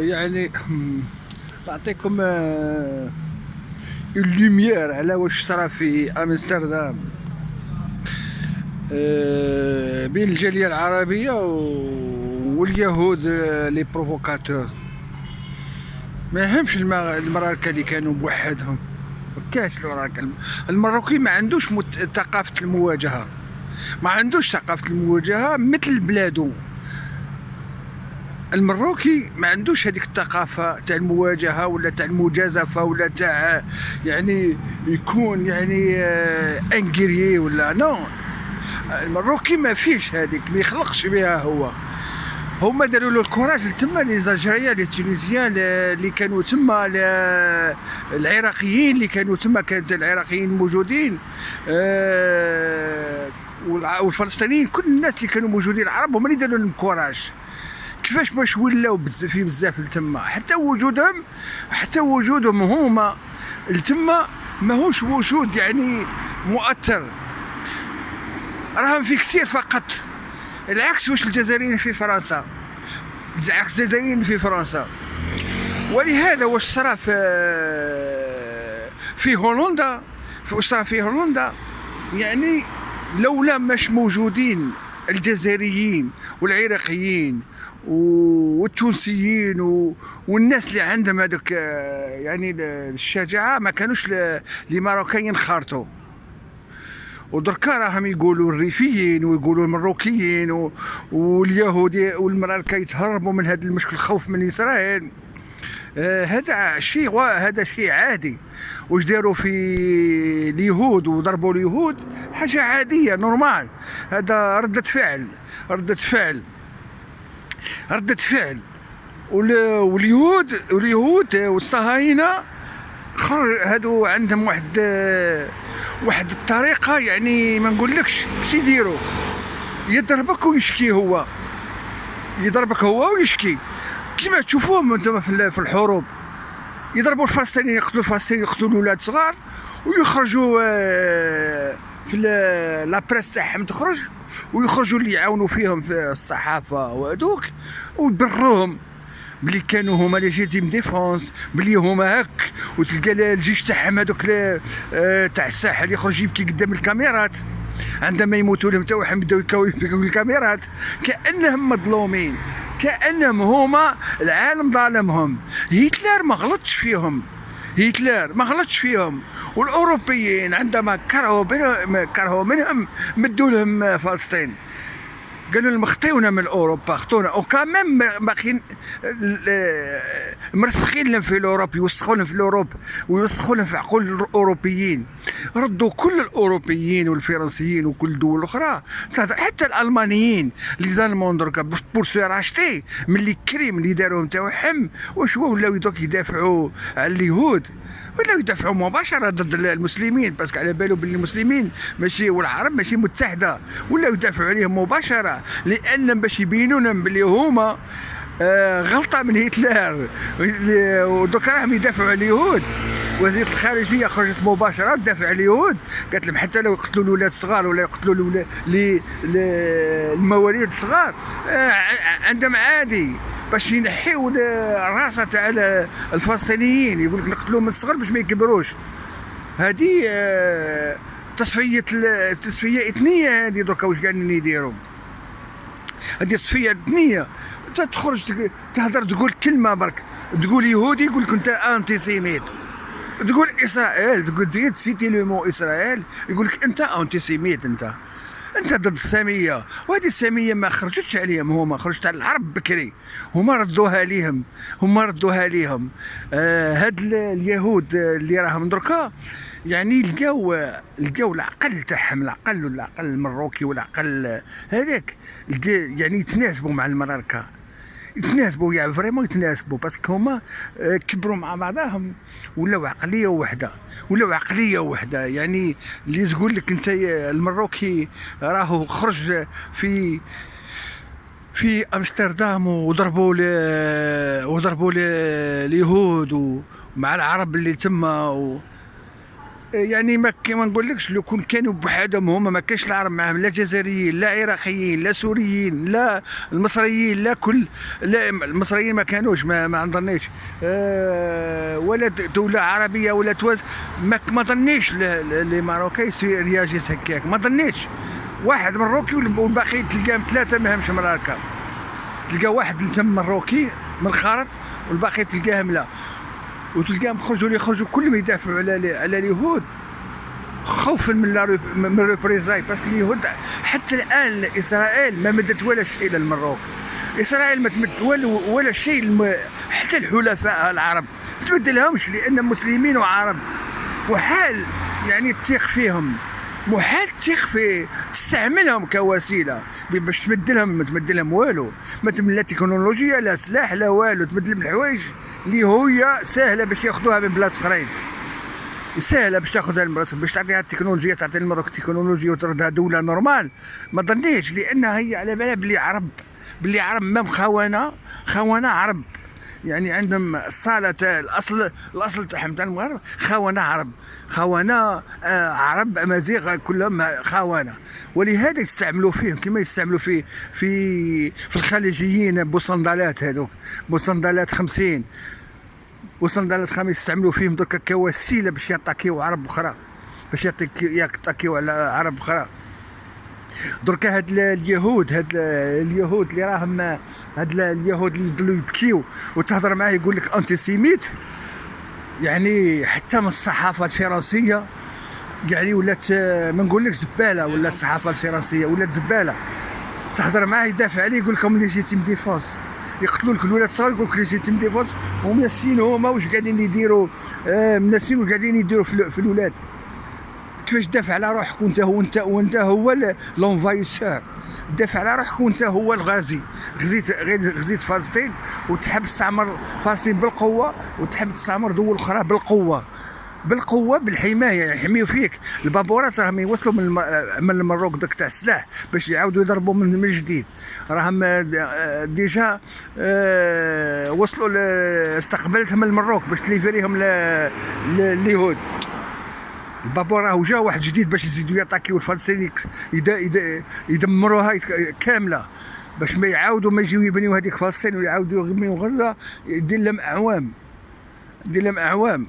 يعني نعطيكم اللوميير على واش صرا في امستردام بين الجاليه العربيه واليهود لي بروفوكاتور. ما يهمش المراكه اللي كانوا بوحدهم، ما كاش المراكه. المراكي ما عندوش ثقافه المواجهه، ما عندوش ثقافه المواجهه مثل بلادو. المروكي ما عندوش هذيك الثقافه تاع المواجهه ولا تاع المجازفه ولا تاع يعني يكون يعني انجريي ولا نو. المروكي ما فيش هذيك، ما يخلقش بها هو. هما داروا له الكوراج تما لي زالجيريا لي تونيزيان اللي كانوا تما، العراقيين اللي كانوا تما، كانت العراقيين موجودين والفلسطينيين، كل الناس اللي كانوا موجودين العرب هما اللي داروا لهم الكوراج. كيفاش باش ولاو بزاف لتما، حتى وجودهم هما لتما ماهوش وجود يعني مؤثر، راهم في كثير فقط. العكس واش الجزائريين في فرنسا، العكس الجزائريين في فرنسا. ولهذا واش صرا في هولندا، واش صرا في هولندا يعني لولا مش موجودين الجزائريين والعراقيين والتونسيين والناس اللي عندهم هذوك يعني الشجاعه، ما كانوش لي ماروكيين ينخرطوا. ودركا راهم يقولوا الريفيين ويقولوا المروكيين واليهود والمراكا يتهربوا من هذا المشكل، الخوف من اسرائيل. هذا شيء عادي. واش داروا في اليهود وضربوا اليهود حاجه عاديه نورمال. هذا ردة فعل. واليهود والصهاينه هادو عندهم واحد الطريقه، يعني ما نقولكش كش يديروا. يضربك ويشكي كيما تشوفوهم انتم في الحروب. يضربوا الفلسطينيين، يقتلوا الاولاد صغار، ويخرجوا في لا بريس تاعهم تخرج، ويخرجوا اللي يعاونوا فيهم في الصحافه وهذوك، ويبروهم بلي كانوا هما ليجيتيم ديفونس، بلي هما هك. وتلقى الجيش تاعهم هذوك تاع الساحل يخرج يبكي قدام الكاميرات عندما يموتوا لهم تاعهم، بداو يبكيو الكاميرات كانهم مظلومين، كانهم هما العالم ظالمهم. هتلر ما غلطش فيهم. والاوروبيين عندما كرهوا منهم مدوا لهم فلسطين، قالوا لهم خطيونا من اوروبا، خطونا وكمان باقيين مرسخين لهم في الاوروب، يوسخوا لهم في الاوروب ويوسخوا لهم في عقول الاوروبيين. ردوا كل الاوروبيين والفرنسيين وكل الدول الاخرى، حتى الالمانيين اللي ظلموا دركا بور سو راشتي من اللي كريم اللي داروهم تاعهم. واش هو ولاو دوك يدافعوا على اليهود، ولاو يدافعوا مباشره ضد المسلمين، باسكو على بالو باللي المسلمين ماشي والعرب ماشي متحده، ولاو يدافعوا عليهم مباشره، لان باش يبينوا لهم باللي هما غلطه من هتلر. ودوك راهم يدافعوا على اليهود. وزيره الخارجيه خرجت مباشره تدافع على اليهود، قالت لهم حتى لو يقتلوا الاولاد الصغار ولا يقتلوا المواليد الصغار عندهم عادي، باش ينحيوا الراسه تاع الفلسطينيين، يقول لك نقتلوهم من الصغر باش ما يكبروش. هذه تصفيه اثنيه. هذه دركا واش قاعدين يديروا، هذه تصفيه اثنيه. تخرج تهضر تقول كلمه برك، تقول يهودي يقول لك انت انتي سيميت، تقول اسرائيل تقول سيتي لو مو اسرائيل يقول لك انت انتي سيميت، انت ضد الساميه. وهذه الساميه ما خرجتش عليهم، هما خرجت على العرب بكري، هما ردوها ليهم. هاد اليهود اللي راهم دركا يعني لقاو العقل تاعهم، العقل المروكي والعقل هذاك يعني يتناسبوا مع المراركه، يتناسبوا يعني فريمون يتناسبوا، باسكو هما كبروا مع بعضهم ولاو عقليه وحده. يعني اللي تقول لك انت المروكي راهو خرج في امستردام وضربوا اليهود ومع العرب اللي تما يعني ما نقولكش لو كون كانوا بوحدهم هما ما كانش العرب معاهم، لا جزائريين لا عراقيين لا سوريين لا المصريين لا كل، لا المصريين ما كانوش، ما نظنيش ولا دولة عربية ولا تواز، ما ظنيش لي ماروكي رياجيس هكاك، ما ظنيتش. واحد مروكي والباقي تلقاهم ثلاثة ما همش من الاركان، تلقى واحد اللي تم مروكي من الخارط والباقي تلقاهم لا، وتلقاهم يخرجوا كلهم يدافعوا على اليهود خوفا من الريبريزاي، باسكو اليهود حتى الان اسرائيل ما مدت ولا شيء للمروك، اسرائيل ما تمد ولا شيء، حتى الحلفاء العرب ما تمدلهمش لان مسلمين وعرب، وحال يعني تثيق فيهم، محال تثيق في تستعملهم كوسيله باش تمدلهم، ما تمدلهم والو، ما تمد لا تكنولوجيا لا سلاح لا والو، تمدلهم الحوايج اللي هي سهله باش ياخذوها من بلاص اخرين، سهله باش تاخذها المرأة، باش تعطيها التكنولوجيا، تعطي المرأة التكنولوجيا وتردها دوله نورمال، ما ظنيتش لانها هي على بالها بلي عرب مام خونه عرب، يعني عندهم الصالة الاصل تاعهم تاع المغرب خونه عرب امازيغ كلهم خونه، ولهذا يستعملوا فيهم كما يستعملوا في الخليجيين بوصندالات، هذوك بوصندالات 50 وصندالات خميس يستعملوا فيهم دركا كوسيله باش يطاكيو عرب اخرى، باش يطاكيو على عرب اخرى. دركا هاد اليهود اللي راهم هاد اليهود اللي يضلوا يبكيو وتهضر معاه يقول لك انتي سيميت، يعني حتى من الصحافه الفرنسيه يعني ولات ما نقول لك زباله، ولات الصحافه الفرنسيه ولات زباله، تهضر معاه يدافع عليه يقول لكم ليجيتيم ديفونس، يقتلوا لك الولاد الصغار يقول لك ليجيتيم ديفونس، ومناسين هما واش قاعدين يديروا، مناسين واش قاعدين يديروا في الولاد، كيفاش تدافع على روحك وانت هو لونفايسور، تدافع على روحك وانت هو الغازي، غزيت فلسطين وتحب تستعمر فلسطين بالقوه، وتحب تستعمر دول اخرى بالقوه بالحمايه، يحميوا فيك. البابورات راهم يوصلوا من المروك داك تاع السلاح باش يعاودوا يضربوا من جديد، راهم ديجا وصلوا استقبلتهم من المروك باش تليفريهم لليهود. البابورة وجا واحد جديد باش يزيدوا يطاكيو الفلسطينيين يدمروها كامله، باش ما يعاودوا ما يجيو يبنيو هذيك فلسطين ويعاودوا يبنيو غزه، يدير لهم اعوام.